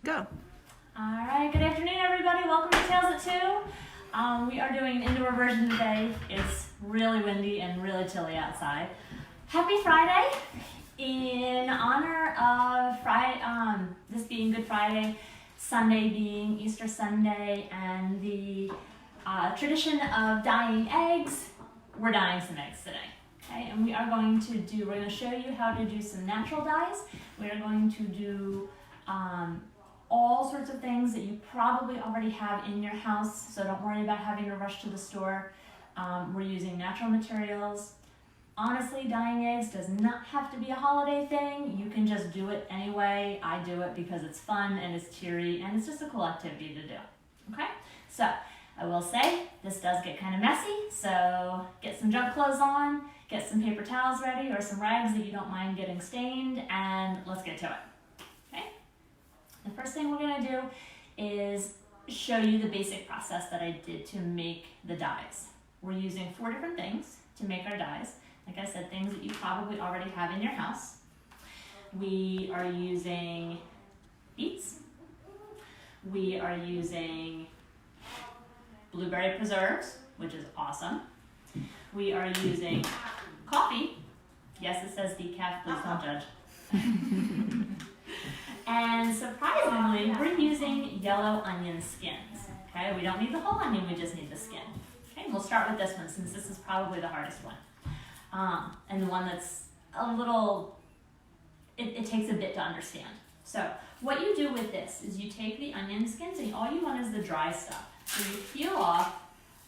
Go. All right, good afternoon, everybody. Welcome to Tales at 2. We are doing an indoor version today. It's really windy and really chilly outside. Happy Friday. In honor of this being Good Friday, Sunday being Easter Sunday, and the tradition of dyeing eggs, we're dyeing some eggs today. Okay, and we're going to show you how to do some natural dyes. We are going to do all sorts of things that you probably already have in your house, so don't worry about having to rush to the store. We're using natural materials. Honestly, dyeing eggs does not have to be a holiday thing. You can just do it anyway. I do it because it's fun and it's cheery and it's just a cool activity to do. Okay, so I will say this does get kind of messy, so get some junk clothes on, get some paper towels ready or some rags that you don't mind getting stained, and let's get to it. Okay, the first thing we're going to do is show you the basic process that I did to make the dyes. We're using 4 different things to make our dyes. Like I said, things that you probably already have in your house. We are using beets. We are using blueberry preserves, which is awesome. We are using coffee. Yes, it says decaf, please don't judge. And surprisingly, we're using yellow onion skins. Okay, we don't need the whole onion, we just need the skin. Okay, we'll start with this one since this is probably the hardest one. And the one that's a little, it takes a bit to understand. So what you do with this is you take the onion skins and all you want is the dry stuff. So you peel off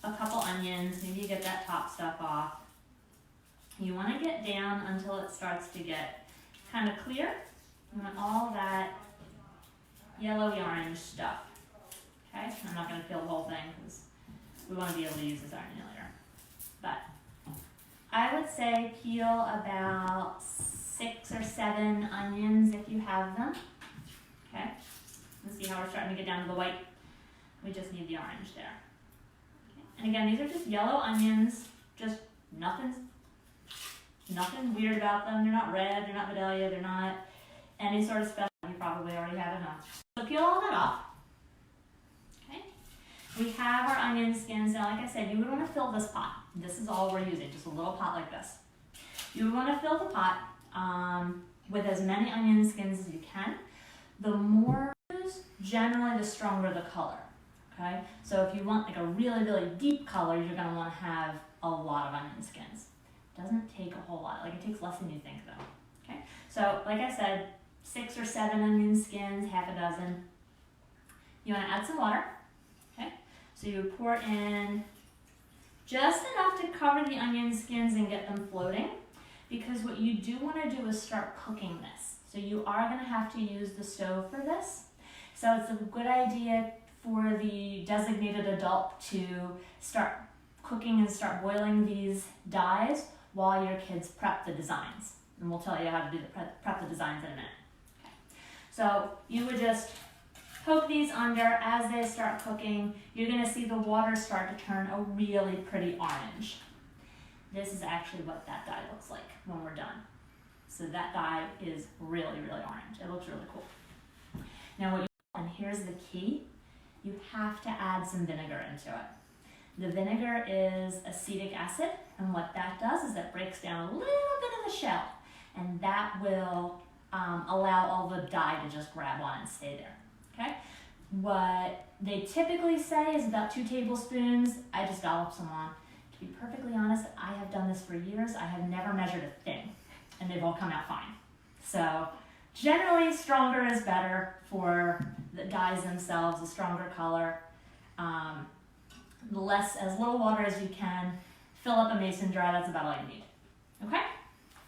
a couple onions, maybe you get that top stuff off. You want to get down until it starts to get kind of clear. You want all that yellowy orange stuff. Okay, I'm not going to peel the whole thing because we want to be able to use this iron later. But I would say peel about 6 or 7 onions if you have them. Okay, let's see how we're starting to get down to the white. We just need the orange there. Okay. And again, these are just yellow onions, just nothing weird about them. They're not red, they're not Vidalia, they're not any sort of special you probably already have at home. So peel all that off. Okay. We have our onion skins. Now, like I said, you would want to fill this pot. This is all we're using, just a little pot like this. You would want to fill the pot with as many onion skins as you can. The more generally, the stronger the color. Okay, so if you want like a really, really deep color, you're going to want to have a lot of onion skins. It doesn't take a whole lot. Like, it takes less than you think, though. Okay, so like I said, 6 or 7 onion skins, half a dozen. You want to add some water. Okay, so you pour in just enough to cover the onion skins and get them floating, because what you do want to do is start cooking this. So you are going to have to use the stove for this. So it's a good idea for the designated adult to start cooking and start boiling these dyes while your kids prep the designs. And we'll tell you how to do prep the designs in a minute. Okay. So you would just poke these under. As they start cooking, you're going to see the water start to turn a really pretty orange. This is actually what that dye looks like when we're done. So that dye is really, really orange. It looks really cool. Now and here's the key, you have to add some vinegar into it. The vinegar is acetic acid, and what that does is it breaks down a little bit of the shell, and that will allow all the dye to just grab on and stay there. Okay? What they typically say is about 2 tablespoons. I just dollop some on. To be perfectly honest, I have done this for years. I have never measured a thing, and they've all come out fine. So generally, stronger is better for the dyes themselves, a stronger color. As little water as you can. Fill up a mason jar, that's about all you need. Okay?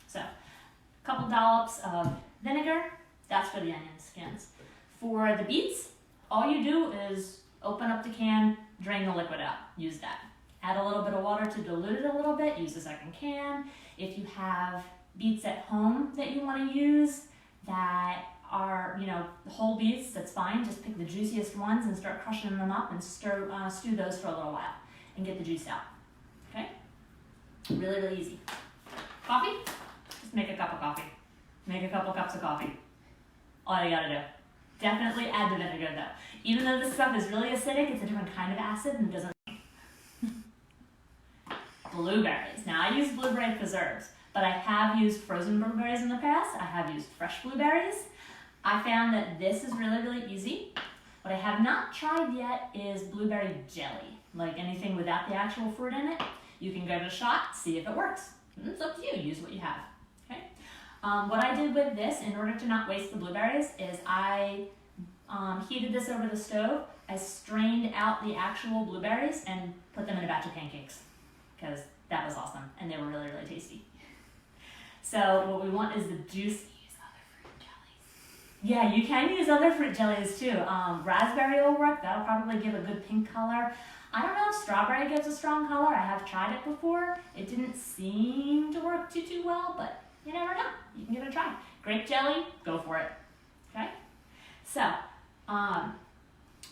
So, a couple dollops of vinegar, that's for the onion skins. For the beets, all you do is open up the can, drain the liquid out, use that. Add a little bit of water to dilute it a little bit, use the second can. If you have beets at home that you want to use that are, whole beets, that's fine. Just pick the juiciest ones and start crushing them up and stew those for a little while and get the juice out. Okay? Really, really easy. Coffee? Just make a cup of coffee. Make a couple cups of coffee. All you gotta do. Definitely add the vinegar though. Even though this stuff is really acidic, it's a different kind of acid and it doesn't. Blueberries. Now I use blueberry preserves, but I have used frozen blueberries in the past. I have used fresh blueberries. I found that this is really, really easy. What I have not tried yet is blueberry jelly. Like anything without the actual fruit in it. You can give it a shot, see if it works. It's up to you, use what you have. Okay. What I did with this, in order to not waste the blueberries, is I heated this over the stove. I strained out the actual blueberries and put them in a batch of pancakes because that was awesome and they were really, really tasty. So what we want is the juice. Yeah, you can use other fruit jellies too. Raspberry will work. That'll probably give a good pink color. I don't know if strawberry gives a strong color. I have tried it before. It didn't seem to work too well, but you never know. You can give it a try. Grape jelly, go for it. Okay? So,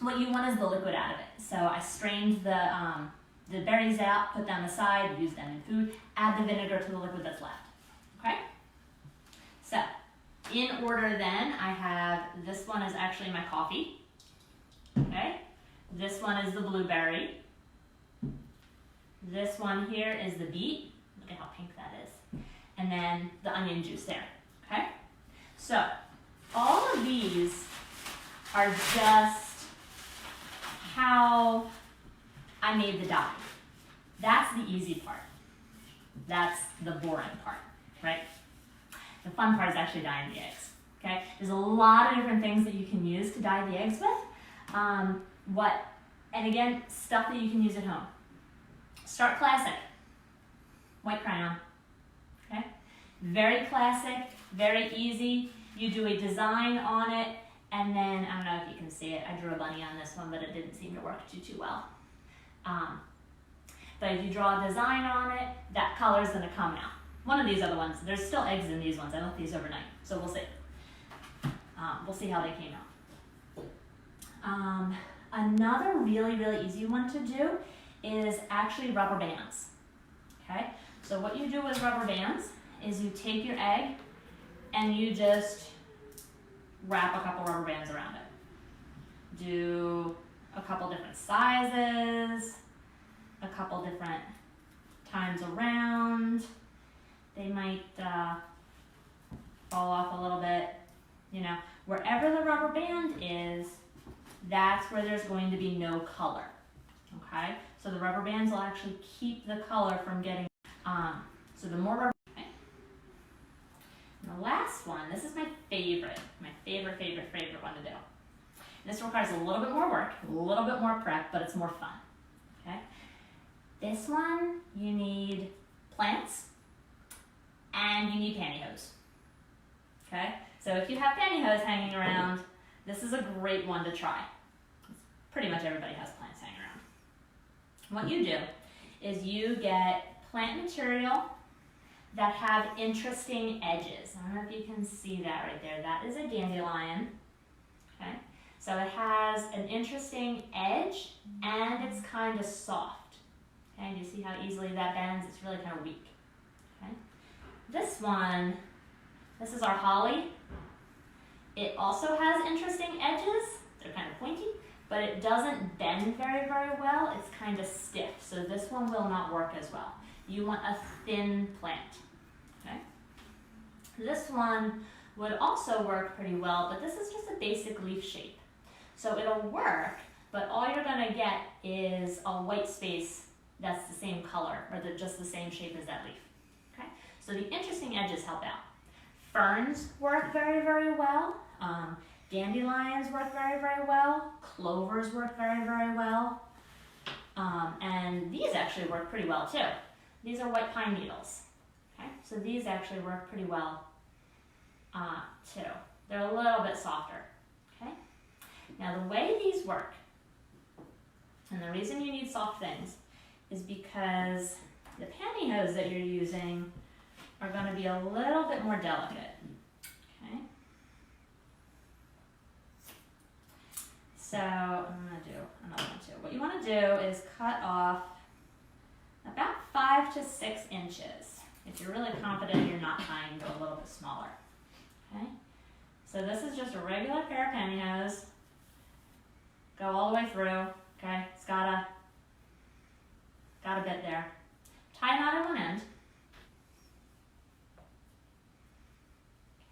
what you want is the liquid out of it. So I strained the berries out, put them aside, use them in food, add the vinegar to the liquid that's left. Okay? So, in order then, I have, this one is actually my coffee. Okay? This one is the blueberry. This one here is the beet. Look at how pink that is. And then the onion juice there. Okay? So, all of these are just how I made the dye. That's the easy part. That's the boring part, right? The fun part is actually dyeing the eggs. Okay? There's a lot of different things that you can use to dye the eggs with. And again, stuff that you can use at home. Start classic. White crayon. Okay? Very classic, very easy. You do a design on it, and then, I don't know if you can see it, I drew a bunny on this one, but it didn't seem to work too well. But if you draw a design on it, that color is going to come out. One of these other ones, there's still eggs in these ones. I left these overnight, so we'll see. We'll see how they came out. Another really, really easy one to do is actually rubber bands. Okay, so what you do with rubber bands is you take your egg and you just wrap a couple rubber bands around it. Do a couple different sizes, a couple different times around. They might fall off a little bit. You know, wherever the rubber band is, that's where there's going to be no color. Okay, so the rubber bands will actually keep the color from getting. So the more rubber. Okay. And the last one, this is my favorite one to do. This requires a little bit more work, a little bit more prep, but it's more fun. Okay, this one you need plants and you need pantyhose. Okay, so if you have pantyhose hanging around, this is a great one to try. Pretty much everybody has plants hanging around. What you do is you get plant material that have interesting edges. I don't know if you can see that right there. That is a dandelion. Okay, so it has an interesting edge and it's kind of soft. Okay, do you see how easily that bends? It's really kind of weak. Okay, this one, this is our holly. It also has interesting edges. They're kind of pointy, but it doesn't bend very, very well. It's kind of stiff, so this one will not work as well. You want a thin plant, okay? This one would also work pretty well, but this is just a basic leaf shape. So it'll work, but all you're gonna get is a white space that's the same color, or just the same shape as that leaf, okay? So the interesting edges help out. Ferns work very, very well. Dandelions work very, very well. Clovers work very, very well. And these actually work pretty well too. These are white pine needles. Okay, so these actually work pretty well too. They're a little bit softer. Okay. Now the way these work, and the reason you need soft things, is because the pantyhose that you're using are going to be a little bit more delicate. Okay. So I'm going to do another one too. What you want to do is cut off about 5 to 6 inches. If you're really confident you're not tying, go a little bit smaller. Okay. So this is just a regular pair of pantyhose. Go all the way through, okay? It's got a bit there. Tie a knot at one end.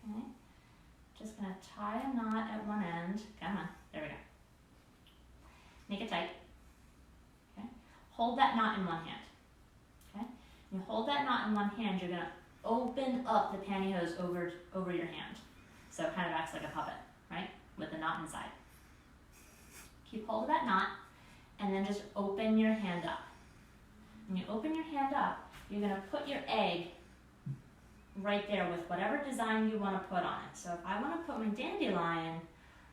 Okay. Just gonna tie a knot at one end. Come on, there we go. Make it tight. Okay. Hold that knot in one hand. Okay. You hold that knot in one hand, you're gonna open up the pantyhose over your hand. So it kind of acts like a puppet, right? With the knot inside. Keep hold of that knot, and then just open your hand up. When you open your hand up, you're gonna put your egg right there with whatever design you want to put on it. So if I want to put my dandelion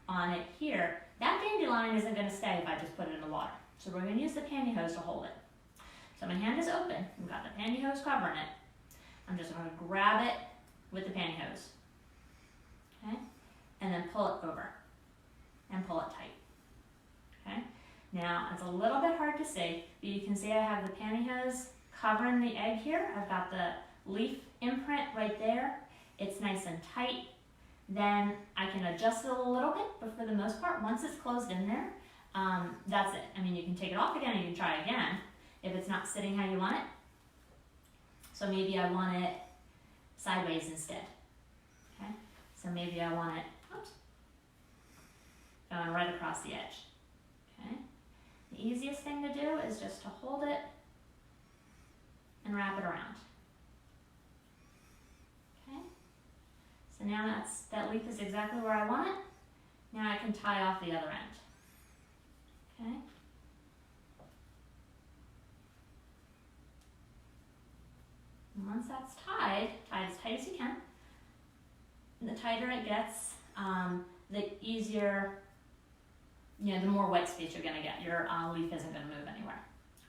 on it here, that dandelion isn't going to stay if I just put it in the water. So we're going to use the pantyhose to hold it. So my hand is open. I've got the pantyhose covering it. I'm just going to grab it with the pantyhose. Okay? And then pull it over. And pull it tight. Okay? Now, it's a little bit hard to see, but you can see I have the pantyhose covering the egg here. I've got the leaf imprint right there. It's nice and tight. Then I can adjust it a little bit, but for the most part, once it's closed in there, that's it. I mean, you can take it off again and you can try again if it's not sitting how you want it. So maybe I want it sideways instead. Okay? So maybe I want it going right across the edge. Okay? The easiest thing to do is just to hold it and wrap it around. So now that leaf is exactly where I want it. Now I can tie off the other end. Okay? And once that's tied as tight as you can. And the tighter it gets, the easier, the more white space you're gonna get. Your leaf isn't gonna move anywhere.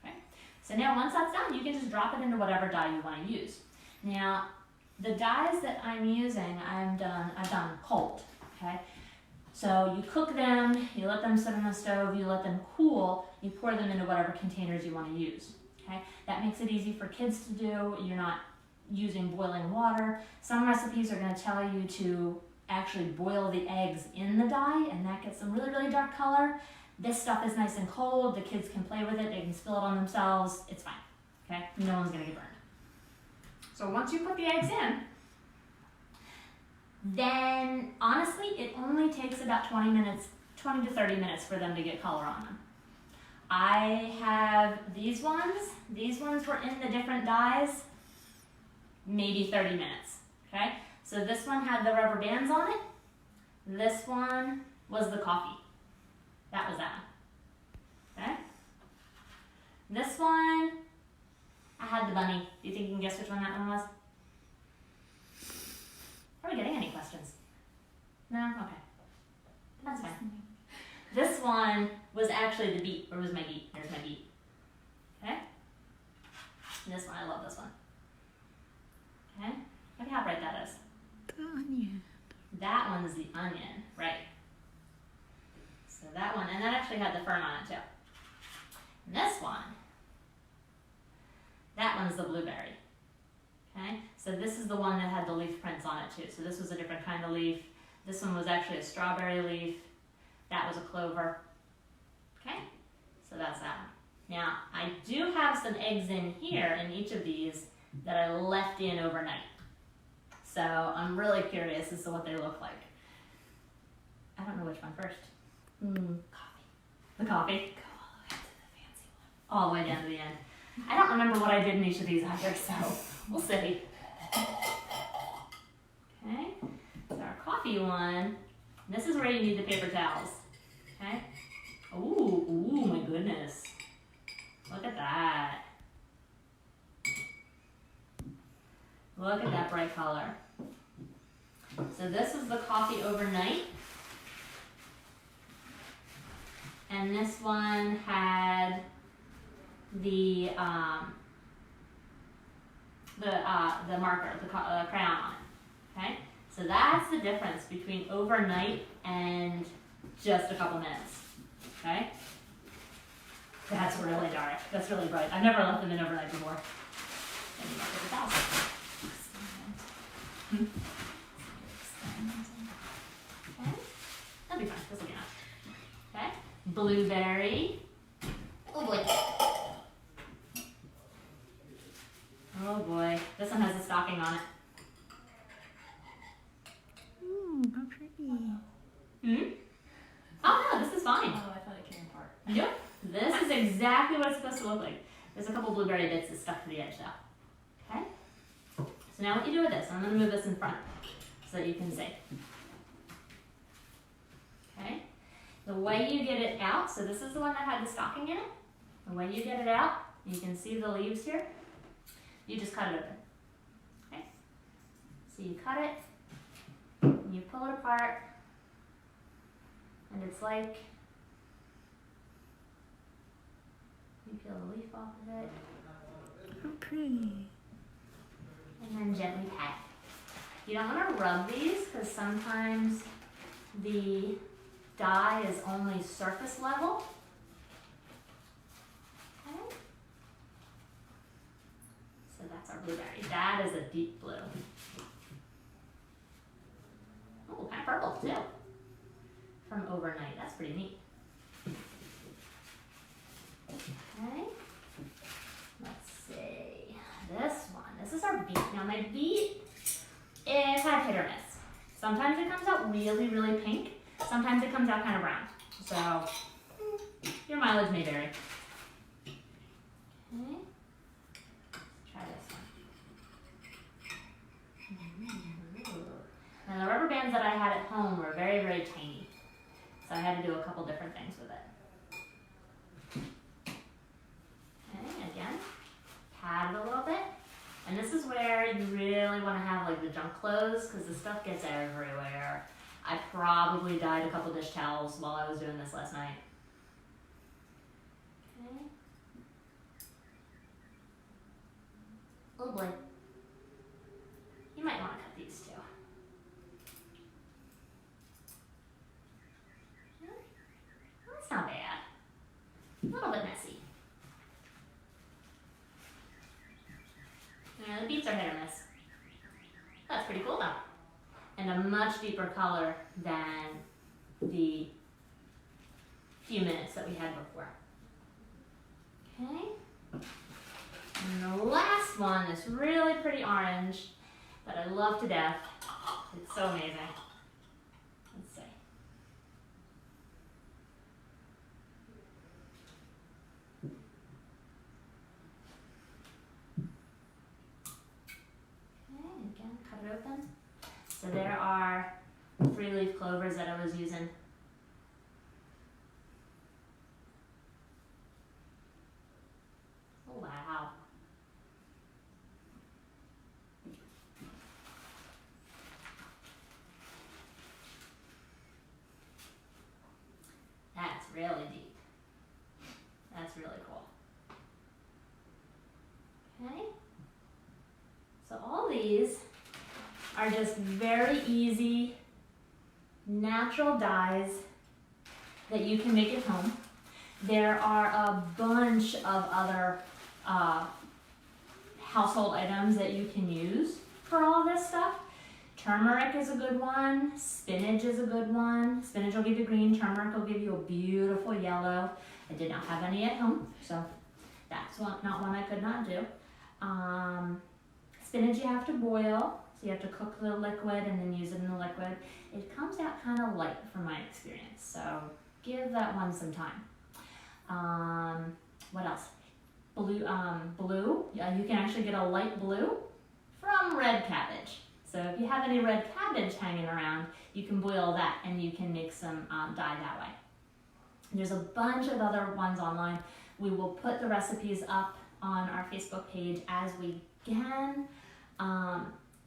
Okay? So now once that's done, you can just drop it into whatever dye you wanna use. Now, the dyes that I'm using, I've done cold, okay? So you cook them, you let them sit on the stove, you let them cool, you pour them into whatever containers you want to use, okay? That makes it easy for kids to do. You're not using boiling water. Some recipes are going to tell you to actually boil the eggs in the dye, and that gets some really, really dark color. This stuff is nice and cold. The kids can play with it. They can spill it on themselves. It's fine, okay? No one's going to get burned. So once you put the eggs in, then honestly, it only takes about 20 to 30 minutes for them to get color on them. I have these ones. These ones were in the different dyes, maybe 30 minutes, okay? So this one had the rubber bands on it. This one was the coffee. That was that one, okay? This one, I had the bunny. Do you think you can guess which one that one was? Are we getting any questions? No? Okay. That's fine. This one was actually the beet, or was my beet. There's my beet. Okay? And this one, I love this one. Okay? Look how bright that is. The onion. That one's the onion, right. So that one, and that actually had the fern on it too. And this one, that one's the blueberry. Okay, so this is the one that had the leaf prints on it too. So this was a different kind of leaf. This one was actually a strawberry leaf. That was a clover. Okay, so that's that one. Now, I do have some eggs in here in each of these that I left in overnight. So I'm really curious as to what they look like. I don't know which one first. Coffee. The coffee. Go all the way to the fancy one. All the way down to the end. I don't remember what I did in each of these either, so we'll see. Okay, so our coffee one, this is where you need the paper towels. Okay, ooh, my goodness. Look at that. Look at that bright color. So this is the coffee overnight. And this one had the marker, the crayon on it. Okay, so that's the difference between overnight and just a couple minutes. Okay, that's really dark. That's really bright. I've never left them in overnight before. And you might get the towels. blueberry. Oh boy. Oh boy. This one has a stocking on it. How pretty. Hmm? Oh no, this is fine. Oh, I thought it came apart. Yep. This is exactly what it's supposed to look like. There's a couple blueberry bits that stuck to the edge though. Okay? So now what you do with this, I'm gonna move this in front so that you can see. Okay? The way you get it out, so this is the one that had the stocking in it. The way you get it out, you can see the leaves here. You just cut it open. Okay? So you cut it, and you pull it apart, and it's like you peel the leaf off of it, How pretty. and then gently pat. You don't want to rub these because sometimes the dye is only surface level. Okay. So that's our blueberry. That is a deep blue. Oh, kind of purple too. From overnight. That's pretty neat. Okay. Let's see. This one. This is our beet. Now my beet is kind of hit or miss. Sometimes it comes out really, really pink. Sometimes it comes out kind of brown. So your mileage may vary. Okay. Let's try this one. Now the rubber bands that I had at home were very, very tiny. So I had to do a couple different things with it. Okay, again, pat it a little bit. And this is where you really want to have like the junk clothes because the stuff gets everywhere. I probably dyed a couple dish towels while I was doing this last night. Okay. Oh boy. You might want to cut these too. That's not bad. A little bit messy. Yeah, the beets are hit or miss. That's pretty cool though. And a much deeper color than the few minutes that we had before. Okay. And the last one, this really pretty orange that I love to death. It's so amazing. Let's see. Okay, again, cut it open. So there are 3-leaf clovers that I was using. Oh, wow. That's really deep. That's really cool. Okay. So all these are just very easy, natural dyes that you can make at home. There are a bunch of other household items that you can use for all this stuff. Turmeric is a good one. Spinach is a good one. Spinach will give you green. Turmeric will give you a beautiful yellow. I did not have any at home, so that's not one I could not do. Spinach you have to boil, so you have to cook the liquid and then use it in the liquid. It comes out kind of light from my experience, so give that one some time. What else? Blue. Yeah, you can actually get a light blue from red cabbage. So if you have any red cabbage hanging around, you can boil that and you can make some dye that way. There's a bunch of other ones online. We will put the recipes up on our Facebook page as we can.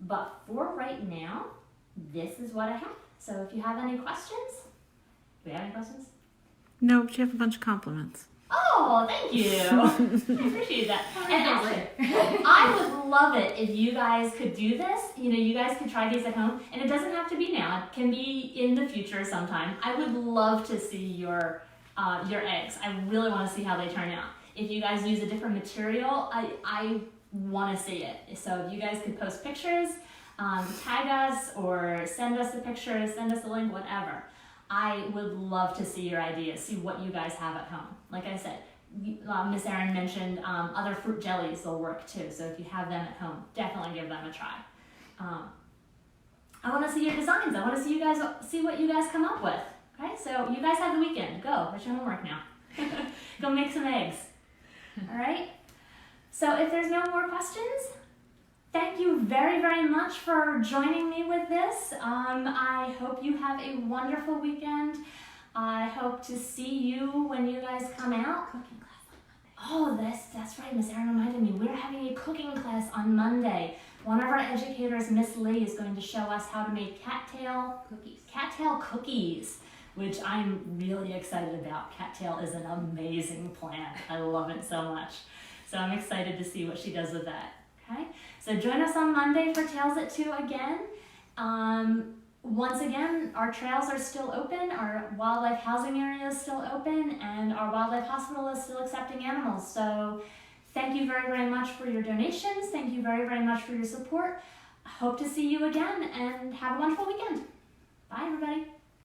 But for right now, this is what I have. So if you have any questions, do we have any questions? No, but you have a bunch of compliments. Oh, thank you. I appreciate that. And actually, I would love it if you guys could do this. You know, you guys could try these at home, and it doesn't have to be now. It can be in the future sometime. I would love to see your eggs. I really want to see how they turn out. If you guys use a different material, I want to see it. So if you guys could post pictures, tag us or send us the pictures, send us the link, whatever. I would love to see your ideas, see what you guys have at home. Like I said, Miss Erin mentioned other fruit jellies will work too. So if you have them at home, definitely give them a try. I want to see your designs. I want to see what you guys come up with. Okay, so you guys have the weekend. Go, it's your homework now. Go make some eggs. All right. So if there's no more questions, thank you very, very much for joining me with this. I hope you have a wonderful weekend. I hope to see you when you guys come out. Cooking class on Monday. Oh, that's right. Miss Erin reminded me. We're having a cooking class on Monday. One of our educators, Miss Lee, is going to show us how to make cattail cookies, which I'm really excited about. Cattail is an amazing plant. I love it so much. So I'm excited to see what she does with that. Okay, so join us on Monday for Tales at 2 again. Once again, our trails are still open, our wildlife housing area is still open, and our wildlife hospital is still accepting animals. So thank you very, very much for your donations. Thank you very, very much for your support. Hope to see you again, and have a wonderful weekend. Bye, everybody.